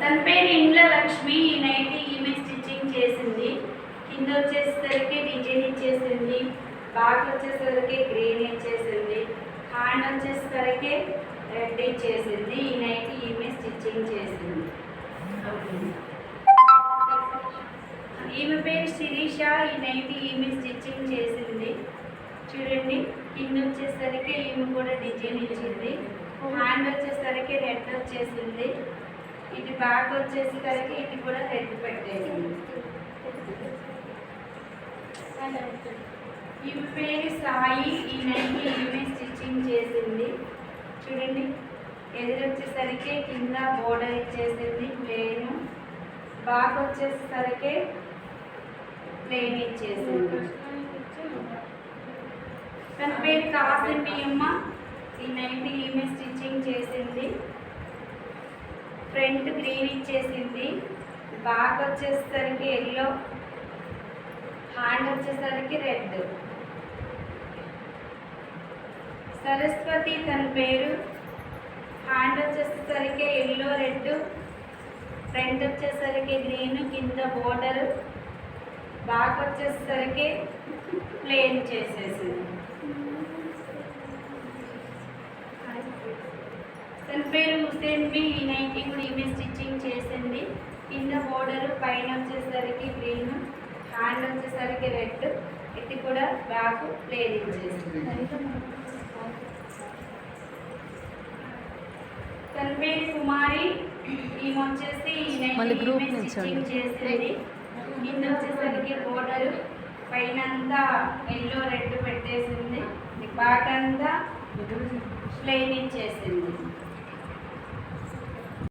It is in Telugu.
తన పేరు ఇండ్ల లక్ష్మి. ఈ నైటీ ఈమె స్టిచ్చింగ్ చేసింది. కింద వచ్చేసరికి డిజైన్ ఇచ్చేసింది. బ్యాక్ వచ్చేసరికి గ్రీన్ ఇచ్చేసింది. హ్యాండ్ వచ్చేసరికి రెడ్ ఇచ్చేసింది. ఈ నైటీ ఈమె స్టిచ్చింగ్ చేసింది. ఈమె పేరు శిరీష. ఈ నైటీ ఈమె స్టిచ్చింగ్ చేసింది. చూడండి, కింద వచ్చేసరికి ఈమె కూడా డిజైన్ ఇచ్చింది. హ్యాండ్ వచ్చేసరికి రెడ్ వచ్చేసింది. ఇది బ్యాక్ వచ్చేసరికి ఇది కూడా రెడ్ పెట్టేసింది. ఈమె పేరు సాయి. ఈ నైటీ ఈమె స్టిచ్చింగ్ చేసింది. చూడండి, ఎదురు వచ్చేసరికి కింద బోర్డర్ ఇచ్చేసింది ప్లేన్. బ్యాక్ వచ్చేసరికి ప్లేన్ ఇచ్చేసింది. తన పేరు కాసింది అమ్మ. ఈ నైటీ ఈమె స్టిచ్చింగ్ చేసింది. ఫ్రంట్ గ్రీన్ ఇచ్చేసింది. బ్యాక్ వచ్చేసరికి ఎల్లో. హ్యాండ్ వచ్చేసరికి రెడ్. సరస్వతి తన పేరు. హ్యాండ్ వచ్చేసరికి ఎల్లో రెడ్. ఫ్రంట్ వచ్చేసరికి గ్రీన్, కింద బోర్డర్. బ్యాక్ వచ్చేసరికి ప్లేన్ చేసేసింది. తన పేరు హుసేన్వి. ఈ నైటీ కూడా ఈమె స్టిచ్చింగ్ చేసింది. కింద బోర్డర్, పైన వచ్చేసరికి గ్రీన్, హ్యాండ్ వచ్చేసరికి రెడ్. ఇది కూడా బ్యాక్ ప్లేన్ ఇచ్చేసింది. తన పేరు కుమారి. ఈమె వచ్చేసి ఈ నైటీ ఈమె స్టిచ్చింగ్ చేసింది. కింద వచ్చేసరికి బోర్డర్, పైన అంతా ఎల్లో రెడ్ పెట్టేసింది. బ్యాక్ అంతా ప్లేన్ ఇచ్చేసింది.